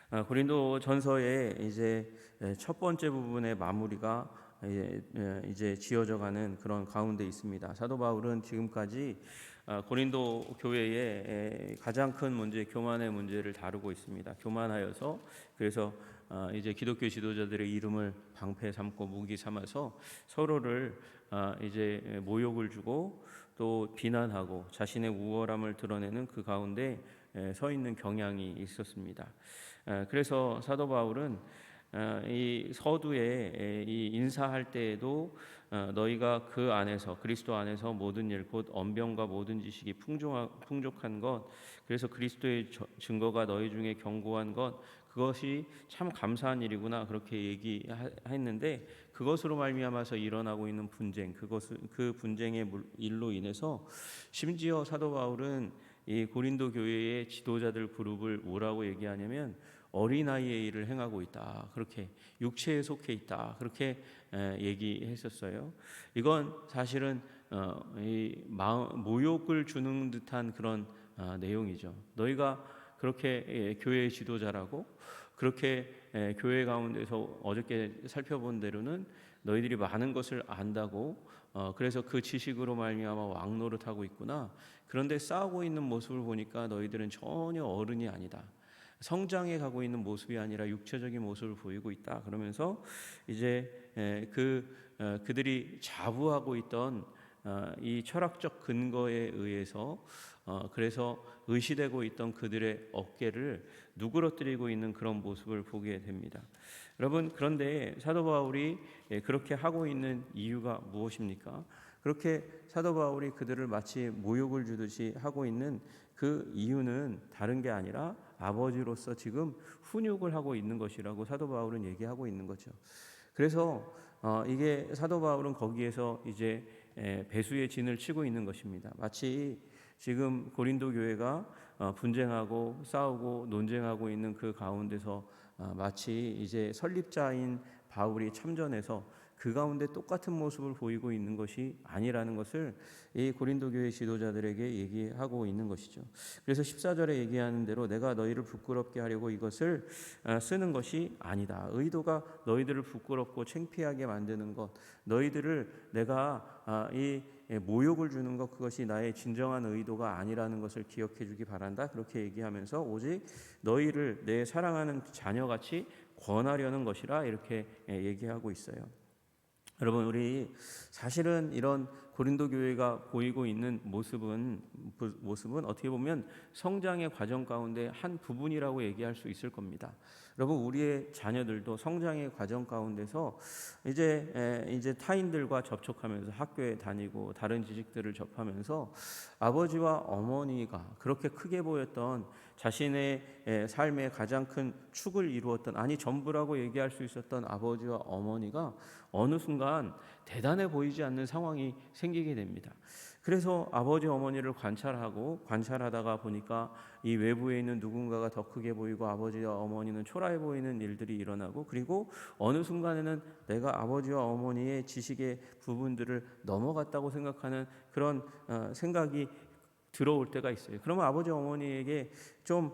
고린도 전서의 이제 첫 번째 부분의 마무리가 이제 지어져가는 그런 가운데 있습니다. 사도 바울은 지금까지 고린도 교회의 가장 큰 문제, 교만의 문제를 다루고 있습니다. 교만하여서 그래서 이제 기독교 지도자들의 이름을 방패 삼고 무기 삼아서 서로를 이제 모욕을 주고 또 비난하고 자신의 우월함을 드러내는 그 가운데 서 있는 경향이 있었습니다. 그래서 사도 바울은 이 서두에 이 인사할 때에도 너희가 그 안에서 그리스도 안에서 모든 일 곧 언변과 모든 지식이 풍족한 것, 그래서 그리스도의 증거가 너희 중에 견고한 것, 그것이 참 감사한 일이구나 그렇게 얘기했는데, 그것으로 말미암아서 일어나고 있는 분쟁, 그 분쟁의 일로 인해서 심지어 사도 바울은 이 고린도 교회의 지도자들 그룹을 뭐라고 얘기하냐면 어린아이의 일을 행하고 있다, 그렇게 육체에 속해 있다, 그렇게 얘기했었어요. 이건 사실은 모욕을 주는 듯한 그런 내용이죠. 너희가 그렇게 교회의 지도자라고 그렇게 교회 가운데서 어저께 살펴본 대로는 너희들이 많은 것을 안다고 그래서 그 지식으로 말미암아 왕노릇하고 있구나. 그런데 싸우고 있는 모습을 보니까 너희들은 전혀 어른이 아니다. 성장해 가고 있는 모습이 아니라 육체적인 모습을 보이고 있다. 그러면서 이제 그들이 자부하고 있던 이 철학적 근거에 의해서 그래서 의시되고 있던 그들의 어깨를 누그러뜨리고 있는 그런 모습을 보게 됩니다. 여러분, 그런데 사도 바울이 그렇게 하고 있는 이유가 무엇입니까? 그렇게 사도 바울이 그들을 마치 모욕을 주듯이 하고 있는 그 이유는 다른 게 아니라 아버지로서 지금 훈육을 하고 있는 것이라고 사도 바울은 얘기하고 있는 거죠. 그래서 이게 사도 바울은 거기에서 이제 배수의 진을 치고 있는 것입니다. 마치 지금 고린도 교회가 분쟁하고 싸우고 논쟁하고 있는 그 가운데서 마치 이제 설립자인 바울이 참전해서 그 가운데 똑같은 모습을 보이고 있는 것이 아니라는 것을 이 고린도 교회 지도자들에게 얘기하고 있는 것이죠. 그래서 14절에 얘기하는 대로 내가 너희를 부끄럽게 하려고 이것을 쓰는 것이 아니다. 의도가 너희들을 부끄럽고 창피하게 만드는 것, 너희들을 내가 이 모욕을 주는 것, 그것이 나의 진정한 의도가 아니라는 것을 기억해 주기 바란다. 그렇게 얘기하면서 오직 너희를 내 사랑하는 자녀같이 권하려는 것이라 이렇게 얘기하고 있어요. 여러분, 우리 사실은 이런 고린도 교회가 보이고 있는 모습은 어떻게 보면 성장의 과정 가운데 한 부분이라고 얘기할 수 있을 겁니다. 여러분, 우리의 자녀들도 성장의 과정 가운데서 이제 타인들과 접촉하면서 학교에 다니고 다른 지식들을 접하면서 아버지와 어머니가 그렇게 크게 보였던 자신의 삶의 가장 큰 축을 이루었던, 아니 전부라고 얘기할 수 있었던 아버지와 어머니가 어느 순간 대단해 보이지 않는 상황이 생기게 됩니다. 그래서 아버지 어머니를 관찰하다가 보니까 이 외부에 있는 누군가가 더 크게 보이고 아버지와 어머니는 초라해 보이는 일들이 일어나고, 그리고 어느 순간에는 내가 아버지와 어머니의 지식의 부분들을 넘어갔다고 생각하는 그런 생각이 들어올 때가 있어요. 그러면 아버지 어머니에게 좀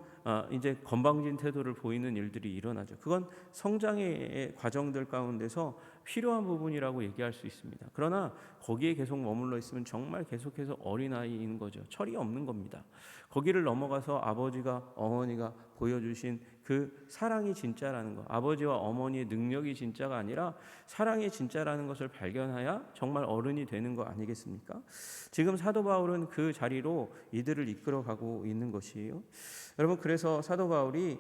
이제 건방진 태도를 보이는 일들이 일어나죠. 그건 성장의 과정들 가운데서 필요한 부분이라고 얘기할 수 있습니다. 그러나 거기에 계속 머물러 있으면 정말 계속해서 어린아이인 거죠. 철이 없는 겁니다. 거기를 넘어가서 아버지가 어머니가 보여주신 그 사랑이 진짜라는 것, 아버지와 어머니의 능력이 진짜가 아니라 사랑이 진짜라는 것을 발견해야 정말 어른이 되는 거 아니겠습니까? 지금 사도 바울은 그 자리로 이들을 이끌어가고 있는 것이에요. 여러분, 그래서 사도 바울이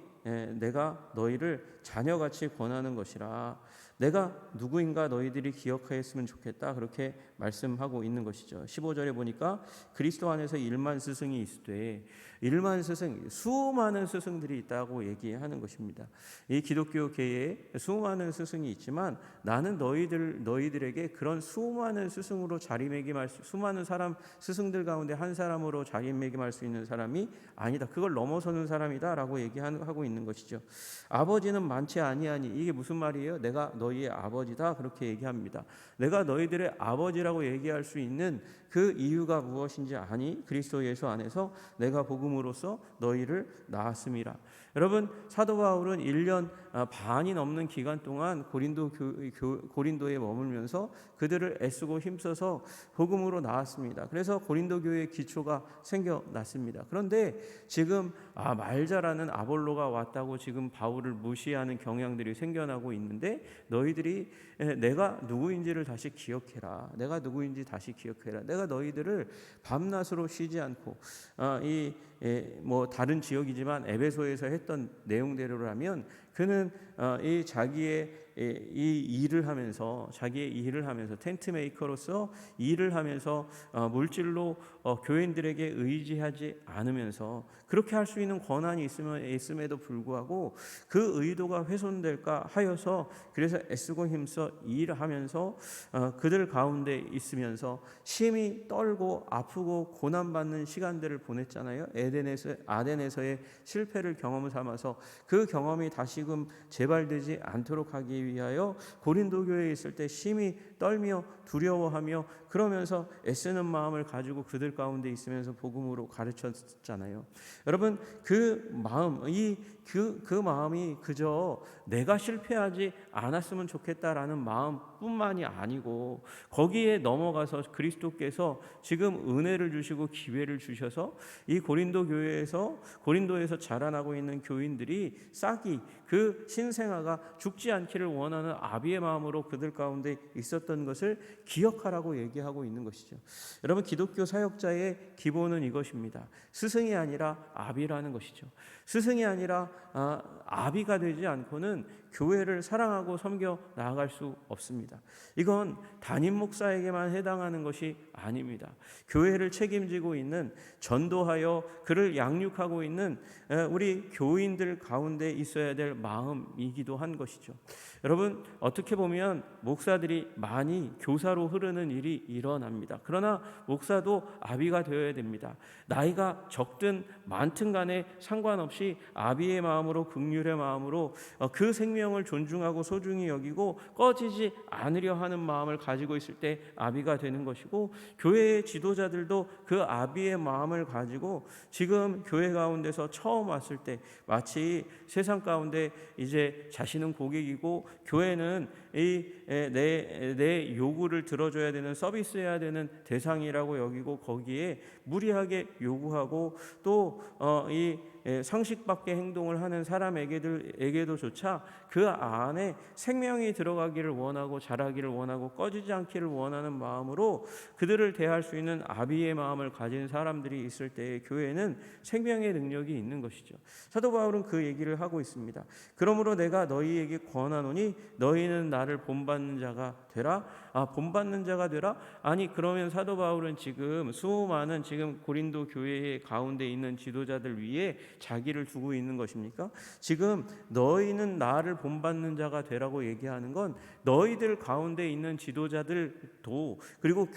내가 너희를 자녀같이 권하는 것이라, 내가 누구인가 너희들이 기억하였으면 좋겠다, 그렇게 말씀하고 있는 것이죠. 15절에 보니까 그리스도 안에서 1만 스승이 있으되, 1만 스승, 수많은 스승들이 있다고 얘기하는 것입니다. 이 기독교계에 수많은 스승이 있지만 나는 너희들에게 그런 수많은 스승으로 자리매김할 수많은 스승들 가운데 한 사람으로 자리매김할 수 있는 사람이 아니다. 그걸 넘어서는 사람이다라고 얘기하고 있는 것이죠. 아버지는 많지 아니하니, 이게 무슨 말이에요? 내가 너희의 아버지다, 그렇게 얘기합니다. 내가 너희들의 아버지라고 얘기할 수 있는 그 이유가 무엇인지 아니? 그리스도 예수 안에서 내가 복음으로써 너희를 낳았음이라. 여러분, 사도 바울은 1년 반이 넘는 기간 동안 고린도에 머물면서 그들을 애쓰고 힘써서 복음으로 나왔습니다. 그래서 고린도 교회의 기초가 생겨났습니다. 그런데 지금 말 잘하는 아볼로가 왔다고 지금 바울을 무시하는 경향들이 생겨나고 있는데, 너희들이 내가 누구인지를 다시 기억해라. 내가 누구인지 다시 기억해라. 내가 너희들을 밤낮으로 쉬지 않고 다른 지역이지만 에베소에서 했던 내용대로라면 그는 이 자기의 이 일을 하면서 텐트 메이커로서 일을 하면서 물질로 교인들에게 의지하지 않으면서 그렇게 할 수 있는 권한이 있음에도 불구하고 그 의도가 훼손될까 하여서 그래서 애쓰고 힘써 일하면서 그들 가운데 있으면서 심히 떨고 아프고 고난받는 시간들을 보냈잖아요. 아덴에서의 실패를 경험 삼아서 그 경험이 다시금 재발되지 않도록 하기 위하여 고린도 교회에 있을 때 심히 떨며 두려워하며 그러면서 애쓰는 마음을 가지고 그들 가운데 있으면서 복음으로 가르쳤잖아요. 여러분, 그 마음이 그저 내가 실패하지 않았으면 좋겠다라는 마음뿐만이 아니고 거기에 넘어가서 그리스도께서 지금 은혜를 주시고 기회를 주셔서 이 고린도에서 자라나고 있는 교인들이 싹이 그 신생아가 죽지 않기를 원하는 아비의 마음으로 그들 가운데 있었던 것을 기억하라고 얘기하고 있는 것이죠. 여러분, 기독교 사역자의 기본은 이것입니다. 스승이 아니라 아비라는 것이죠. 스승이 아니라 아비가 되지 않고는 교회를 사랑하고 섬겨 나아갈 수 없습니다. 이건 담임 목사에게만 해당하는 것이 아닙니다. 교회를 책임지고 있는, 전도하여 그를 양육하고 있는 우리 교인들 가운데 있어야 될 마음이기도 한 것이죠. 여러분, 어떻게 보면 목사들이 많이 교사로 흐르는 일이 일어납니다. 그러나 목사도 아비가 되어야 됩니다. 나이가 적든 많든 간에 상관없이 아비의 마음으로, 긍휼의 마음으로 그 생명을 존중하고 소중히 여기고 꺼지지 않으려 하는 마음을 가지고 있을 때 아비가 되는 것이고, 교회의 지도자들도 그 아비의 마음을 가지고 지금 교회 가운데서 처음 왔을 때 마치 세상 가운데 이제 자신은 고객이고 교회는 내 요구를 들어줘야 되는, 서비스해야 되는 대상이라고 여기고 거기에 무리하게 요구하고 또 상식 밖의 행동을 하는 사람에게도조차 그 안에 생명이 들어가기를 원하고 자라기를 원하고 꺼지지 않기를 원하는 마음으로 그들을 대할 수 있는 아비의 마음을 가진 사람들이 있을 때 교회는 생명의 능력이 있는 것이죠. 사도 바울은 그 얘기를 하고 있습니다. 그러므로 내가 너희에게 권하노니 너희는 나를 본받는 자가 되라. 본받는 자가 되라? 아니, 그러면 사도 바울은 지금 수많은 지금 고린도 교회 가운데 있는 지도자들 위에 자기를 두고 있는 것입니까? 지금 너희는 나를 본받는 자가 되라고 얘기하는 건 너희들 가운데 있는 지도자들도, 그리고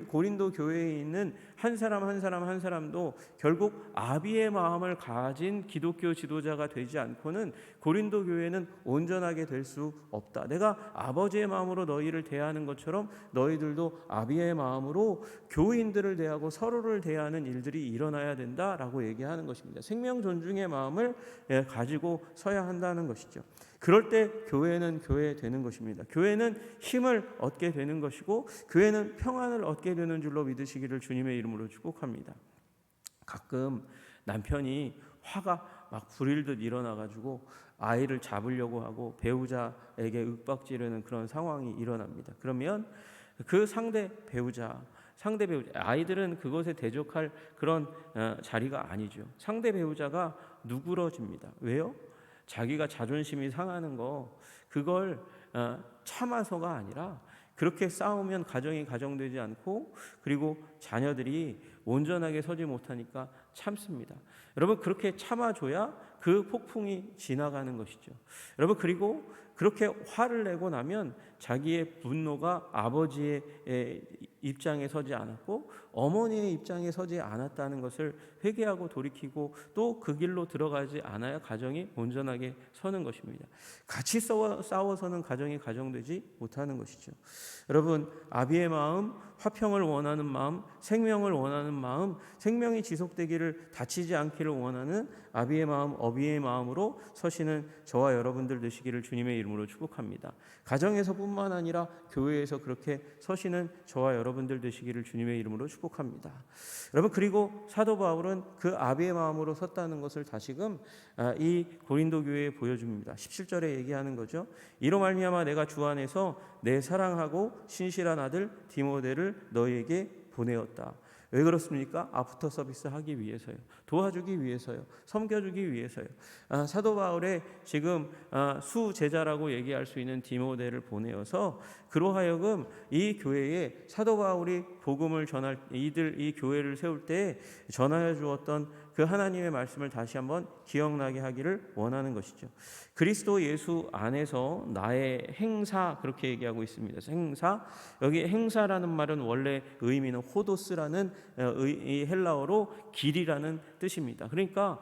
고린도 교회에 있는 한 사람도 결국 아비의 마음을 가진 기독교 지도자가 되지 않고는 고린도 교회는 온전하게 될 수 없다. 내가 아버지의 마음으로 너희를 대하는 것처럼 너희들도 아비의 마음으로 교인들을 대하고 서로를 대하는 일들이 일어나야 된다라고 얘기하는 것입니다. 생명 존중의 마음을 가지고 서야 한다는 것이죠. 그럴 때 교회는 교회 되는 것입니다. 교회는 힘을 얻게 되는 것이고 교회는 평안을 얻게 되는 줄로 믿으시기를 주님의 이름으로 축복합니다. 가끔 남편이 화가 막 불일듯 일어나가지고 아이를 잡으려고 하고 배우자에게 윽박지르는 그런 상황이 일어납니다. 그러면 그 상대 배우자, 아이들은 그것에 대적할 그런 자리가 아니죠. 상대 배우자가 누그러집니다. 왜요? 자기가 자존심이 상하는 그걸 참아서가 아니라 그렇게 싸우면 가정이 가정되지 않고 그리고 자녀들이 온전하게 서지 못하니까 참습니다. 여러분, 그렇게 참아줘야 그 폭풍이 지나가는 것이죠. 여러분, 그리고 그렇게 화를 내고 나면 자기의 분노가 아버지의 입장에 서지 않았고 어머니의 입장에 서지 않았다는 것을 회개하고 돌이키고 또 그 길로 들어가지 않아야 가정이 온전하게 서는 것입니다. 같이 싸워서는 가정이 가정되지 못하는 것이죠. 여러분, 아비의 마음, 화평을 원하는 마음, 생명을 원하는 마음, 생명이 지속되기를 다치지 않기를 원하는 아비의 마음, 어비의 마음으로 서시는 저와 여러분들 되시기를 주님의 이름으로 축복합니다. 가정에서뿐만 아니라 교회에서 그렇게 서시는 저와 여러분들 되시기를 주님의 이름으로 축복합니다. 여러분, 그리고 사도 바울은 그 아비의 마음으로 섰다는 것을 다시금 이 고린도 교회에 보여줍니다. 17절에 얘기하는 거죠. 이로 말미암아 내가 주 안에서 내 사랑하고 신실한 아들 디모데를 너희에게 보내었다. 왜 그렇습니까? 아프터 서비스 하기 위해서요. 도와주기 위해서요. 섬겨주기 위해서요. 사도 바울의 지금 수제자라고 얘기할 수 있는 디모데를 보내어서 그로 하여금 이 교회에 사도 바울이 복음을 전할 이 교회를 세울 때 전하여 주었던 그 하나님의 말씀을 다시 한번 기억나게 하기를 원하는 것이죠. 그리스도 예수 안에서 나의 행사, 그렇게 얘기하고 있습니다. 행사, 여기 행사라는 말은 원래 의미는 호도스라는 이 헬라어로 길이라는 뜻입니다. 그러니까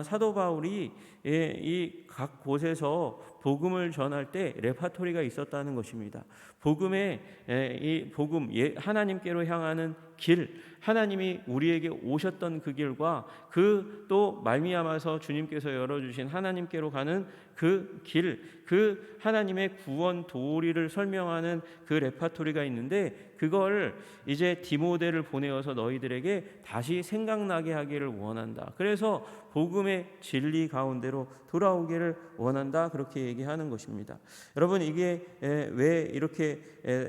사도 바울이 이 각 곳에서 복음을 전할 때 레파토리가 있었다는 것입니다. 복음의 이 복음, 하나님께로 향하는 길, 하나님이 우리에게 오셨던 그 길과 그 또 말미암아서 주님께서 열어주신 하나님께로 가는 그 길, 그 하나님의 구원 도리를 설명하는 그 레파토리가 있는데 그걸 이제 디모데를 보내어서 너희들에게 다시 생각나게 하기를 원한다. 그래서 복음의 진리 가운데로 돌아오기를 원한다. 그렇게 얘기하는 것입니다. 여러분, 이게 왜 이렇게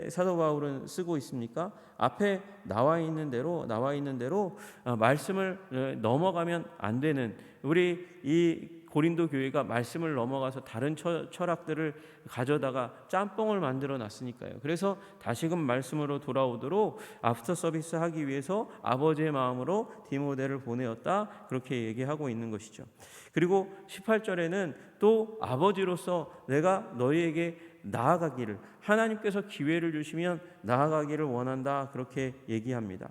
사도 바울은 쓰고 있습니까? 앞에 나와 있는 대로 말씀을 넘어가면 안 되는, 우리 이 고린도 교회가 말씀을 넘어가서 다른 철학들을 가져다가 짬뽕을 만들어 놨으니까요. 그래서 다시금 말씀으로 돌아오도록 아프터 서비스 하기 위해서 아버지의 마음으로 디모데를 보내었다. 그렇게 얘기하고 있는 것이죠. 그리고 18절에는 또 아버지로서 내가 너희에게 나아가기를, 하나님께서 기회를 주시면 나아가기를 원한다. 그렇게 얘기합니다.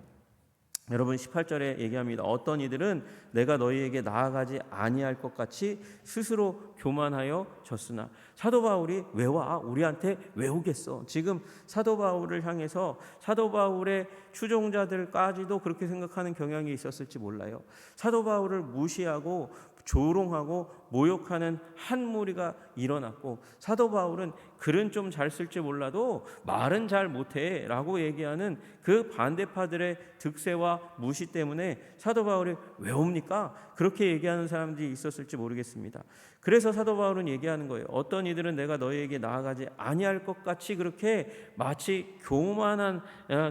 여러분, 18절에 얘기합니다. 어떤 이들은 내가 너희에게 나아가지 아니할 것 같이 스스로 교만하여 졌으나. 사도 바울이 왜 와? 우리한테 왜 오겠어? 지금 사도 바울을 향해서 사도 바울의 추종자들까지도 그렇게 생각하는 경향이 있었을지 몰라요. 사도 바울을 무시하고 조롱하고 모욕하는 한 무리가 일어났고, 사도 바울은 글은 좀 잘 쓸지 몰라도 말은 잘 못해 라고 얘기하는 그 반대파들의 득세와 무시 때문에 사도 바울이 왜 옵니까? 그렇게 얘기하는 사람들이 있었을지 모르겠습니다. 그래서 사도 바울은 얘기하는 거예요. 어떤 이들은 내가 너희에게 나아가지 아니할 것 같이 그렇게 마치 교만한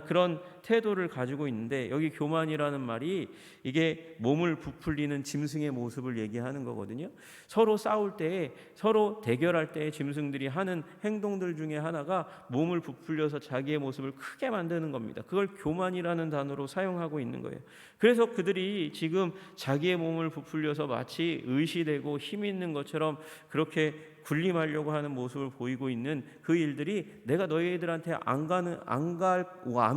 그런 태도를 가지고 있는데, 여기 교만이라는 말이 이게 몸을 부풀리는 짐승의 모습을 얘기하는 거거든요. 서로 싸울 때, 서로 대결할 때 짐승들이 하는 행동들 중에 하나가 몸을 부풀려서 자기의 모습을 크게 만드는 겁니다. 그걸 교만이라는 단어로 사용하고 있는 거예요. 그래서 그들이 지금 자기의 몸을 부풀려서 마치 의시되고 힘 있는 것처럼 그렇게 군림하려고 하는 모습을 보이고 있는 그 일들이 내가 너희들한테 안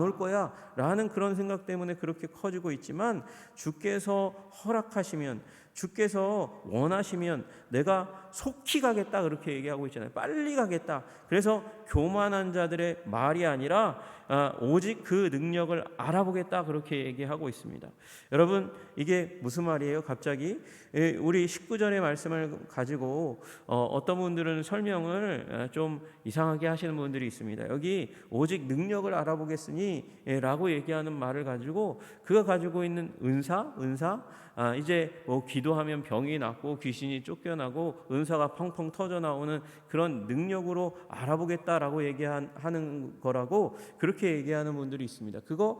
올 거야 라는 그런 생각 때문에 그렇게 커지고 있지만, 주께서 허락하시면, 주께서 원하시면 내가 속히 가겠다 그렇게 얘기하고 있잖아요. 빨리 가겠다. 그래서 교만한 자들의 말이 아니라 오직 그 능력을 알아보겠다 그렇게 얘기하고 있습니다. 여러분, 이게 무슨 말이에요? 갑자기 우리 19절의 말씀을 가지고 어떤 분들은 설명을 좀 이상하게 하시는 분들이 있습니다. 여기 오직 능력을 알아보겠으니 라고 얘기하는 말을 가지고 그가 가지고 있는 은사 이제 뭐 기도하면 병이 낫고 귀신이 쫓겨나고 은사가 펑펑 터져 나오는 그런 능력으로 알아보겠다라고 얘기하는 거라고 그렇게 얘기하는 분들이 있습니다. 그거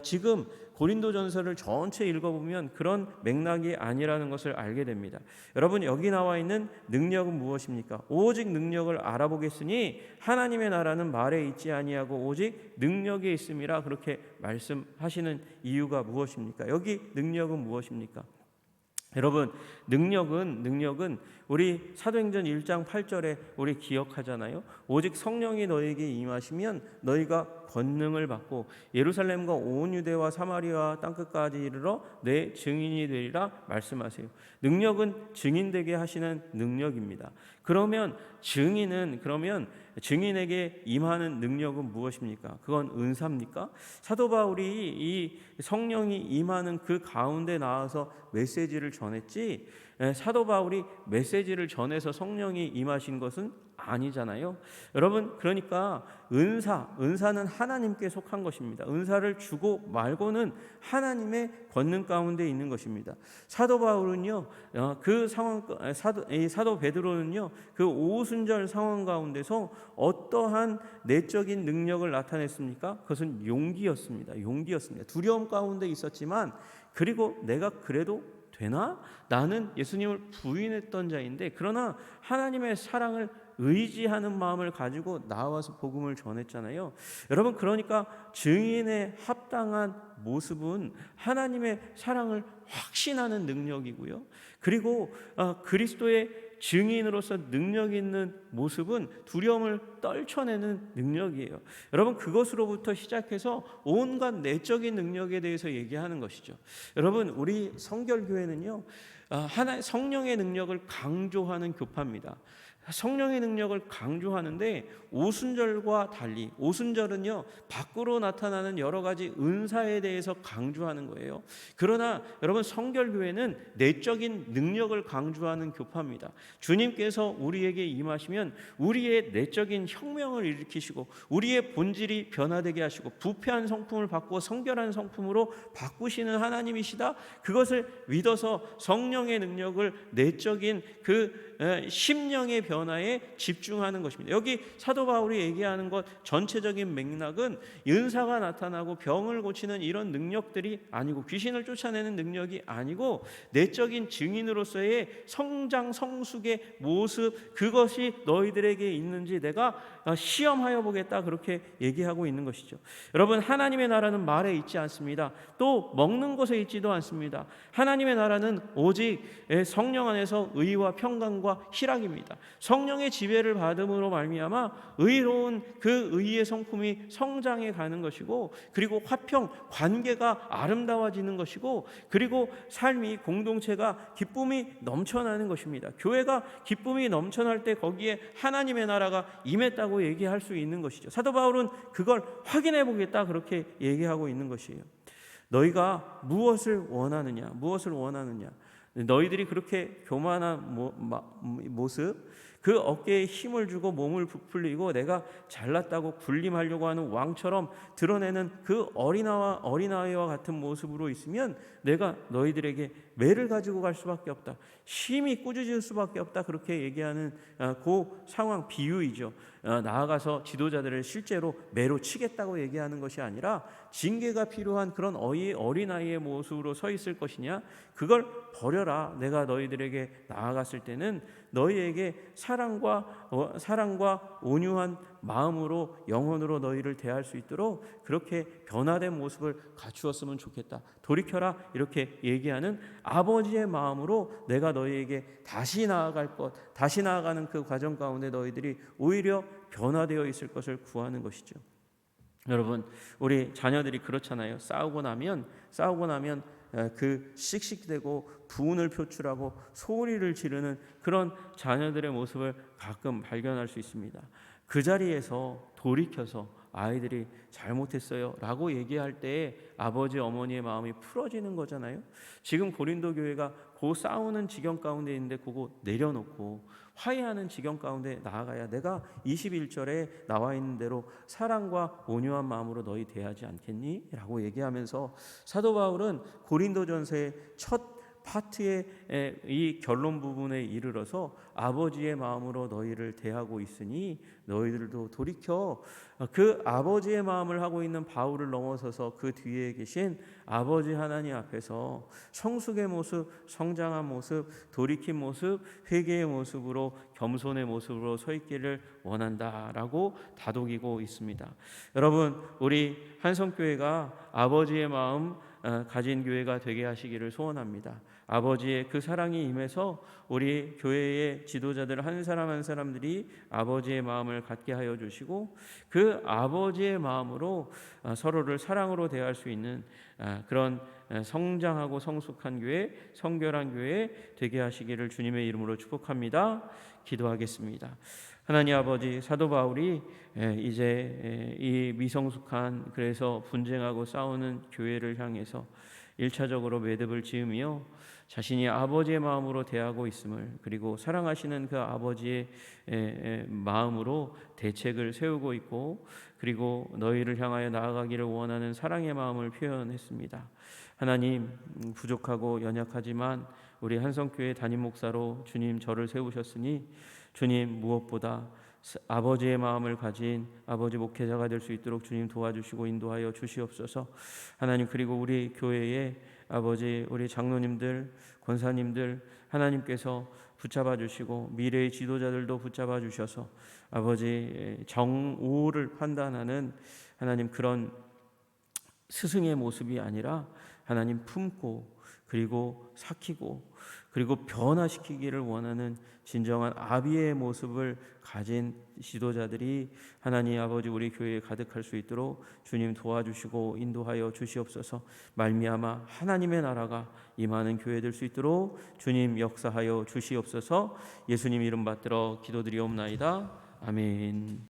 지금 고린도전서를 전체 읽어보면 그런 맥락이 아니라는 것을 알게 됩니다. 여러분, 여기 나와 있는 능력은 무엇입니까? 오직 능력을 알아보겠으니 하나님의 나라는 말에 있지 아니하고 오직 능력에 있음이라 그렇게 말씀하시는 이유가 무엇입니까? 여기 능력은 무엇입니까? 여러분, 능력은 우리 사도행전 1장 8절에 우리 기억하잖아요. 오직 성령이 너에게 임하시면 너희가 권능을 받고 예루살렘과 온 유대와 사마리아 땅끝까지 이르러 내 증인이 되리라 말씀하세요. 능력은 증인되게 하시는 능력입니다. 그러면 증인에게 임하는 능력은 무엇입니까? 그건 은사입니까? 사도 바울이 이 성령이 임하는 그 가운데 나와서 메시지를 전했지, 사도 바울이 메시지를 전해서 성령이 임하신 것은 아니잖아요. 여러분, 그러니까 은사는 하나님께 속한 것입니다. 은사를 주고 말고는 하나님의 권능 가운데 있는 것입니다. 사도 바울은요, 사도 베드로는요, 그 오순절 상황 가운데서 어떠한 내적인 능력을 나타냈습니까? 그것은 용기였습니다. 두려움 가운데 있었지만, 그리고 내가 그래도 되나? 나는 예수님을 부인했던 자인데, 그러나 하나님의 사랑을 의지하는 마음을 가지고 나와서 복음을 전했잖아요. 여러분, 그러니까 증인의 합당한 모습은 하나님의 사랑을 확신하는 능력이고요. 그리고 그리스도의 증인으로서 능력 있는 모습은 두려움을 떨쳐내는 능력이에요. 여러분, 그것으로부터 시작해서 온갖 내적인 능력에 대해서 얘기하는 것이죠. 여러분, 우리 성결교회는요, 성령의 능력을 강조하는 교파입니다. 성령의 능력을 강조하는데, 오순절과 달리 오순절은요, 밖으로 나타나는 여러 가지 은사에 대해서 강조하는 거예요. 그러나 여러분, 성결교회는 내적인 능력을 강조하는 교파입니다. 주님께서 우리에게 임하시면 우리의 내적인 혁명을 일으키시고 우리의 본질이 변화되게 하시고 부패한 성품을 바꾸어 성결한 성품으로 바꾸시는 하나님이시다. 그것을 믿어서 성령의 능력을 내적인 그 심령의 변화에 집중하는 것입니다. 여기 사도 바울이 얘기하는 것 전체적인 맥락은 은사가 나타나고 병을 고치는 이런 능력들이 아니고, 귀신을 쫓아내는 능력이 아니고, 내적인 증인으로서의 성장 성숙의 모습, 그것이 너희들에게 있는지 내가 시험하여 보겠다, 그렇게 얘기하고 있는 것이죠. 여러분, 하나님의 나라는 말에 있지 않습니다. 또 먹는 것에 있지도 않습니다. 하나님의 나라는 오직 성령 안에서 의와 평강과 희락입니다. 성령의 지배를 받음으로 말미암아 의로운 그 의의 성품이 성장해 가는 것이고, 그리고 화평, 관계가 아름다워지는 것이고, 그리고 삶이, 공동체가 기쁨이 넘쳐나는 것입니다. 교회가 기쁨이 넘쳐날 때 거기에 하나님의 나라가 임했다고 얘기할 수 있는 것이죠. 사도 바울은 그걸 확인해 보겠다, 그렇게 얘기하고 있는 것이에요. 너희가 무엇을 원하느냐? 너희들이 그렇게 교만한 모습, 그 어깨에 힘을 주고 몸을 부풀리고 내가 잘났다고 군림하려고 하는 왕처럼 드러내는 그 어린아이와 같은 모습으로 있으면 내가 너희들에게 매를 가지고 갈 수밖에 없다, 심히 꾸짖을 수밖에 없다, 그렇게 얘기하는 그 상황, 비유이죠. 나아가서 지도자들을 실제로 매로 치겠다고 얘기하는 것이 아니라 징계가 필요한 그런 어린아이의 모습으로 서 있을 것이냐? 그걸 버려라. 내가 너희들에게 나아갔을 때는 너희에게 사랑과 온유한 마음으로, 영혼으로 너희를 대할 수 있도록 그렇게 변화된 모습을 갖추었으면 좋겠다. 돌이켜라, 이렇게 얘기하는 아버지의 마음으로 내가 너희에게 다시 나아가는 그 과정 가운데 너희들이 오히려 변화되어 있을 것을 구하는 것이죠. 여러분, 우리 자녀들이 그렇잖아요. 싸우고 나면 그 씩씩대고 분을 표출하고 소리를 지르는 그런 자녀들의 모습을 가끔 발견할 수 있습니다. 그 자리에서 돌이켜서 아이들이 잘못했어요 라고 얘기할 때에 아버지 어머니의 마음이 풀어지는 거잖아요. 지금 고린도 교회가 그 싸우는 지경 가운데 있는데 그거 내려놓고 화해하는 지경 가운데 나아가야 내가 21절에 나와 있는 대로 사랑과 온유한 마음으로 너희 대하지 않겠니? 라고 얘기하면서 사도 바울은 고린도전서의 첫 파트의 이 결론 부분에 이르러서 아버지의 마음으로 너희를 대하고 있으니 너희들도 돌이켜, 그 아버지의 마음을 하고 있는 바울을 넘어서서 그 뒤에 계신 아버지 하나님 앞에서 성숙의 모습, 성장한 모습, 돌이킨 모습, 회개의 모습으로, 겸손의 모습으로 서 있기를 원한다라고 다독이고 있습니다. 여러분, 우리 한성교회가 아버지의 마음 가진 교회가 되게 하시기를 소원합니다. 아버지의 그 사랑이 임해서 우리 교회의 지도자들 한 사람 한 사람들이 아버지의 마음을 갖게 하여 주시고 그 아버지의 마음으로 서로를 사랑으로 대할 수 있는 그런 성장하고 성숙한 교회, 성결한 교회 되게 하시기를 주님의 이름으로 축복합니다. 기도하겠습니다. 하나님 아버지, 사도 바울이 이제 이 미성숙한 그래서 분쟁하고 싸우는 교회를 향해서 1차적으로 매듭을 지으며 자신이 아버지의 마음으로 대하고 있음을, 그리고 사랑하시는 그 아버지의 마음으로 대책을 세우고 있고, 그리고 너희를 향하여 나아가기를 원하는 사랑의 마음을 표현했습니다. 하나님, 부족하고 연약하지만 우리 한성교회 담임 목사로 주님 저를 세우셨으니 주님 무엇보다 아버지의 마음을 가진 아버지 목회자가 될 수 있도록 주님 도와주시고 인도하여 주시옵소서. 하나님, 그리고 우리 교회의 아버지, 우리 장로님들, 권사님들 하나님께서 붙잡아 주시고 미래의 지도자들도 붙잡아 주셔서 아버지 정오를 판단하는 하나님 그런 스승의 모습이 아니라 하나님 품고 그리고 삭히고 그리고 변화시키기를 원하는 진정한 아비의 모습을 가진 지도자들이 하나님 아버지 우리 교회에 가득할 수 있도록 주님 도와주시고 인도하여 주시옵소서. 말미암아 하나님의 나라가 임하는 교회 될 수 있도록 주님 역사하여 주시옵소서. 예수님 이름 받들어 기도드리옵나이다. 아멘.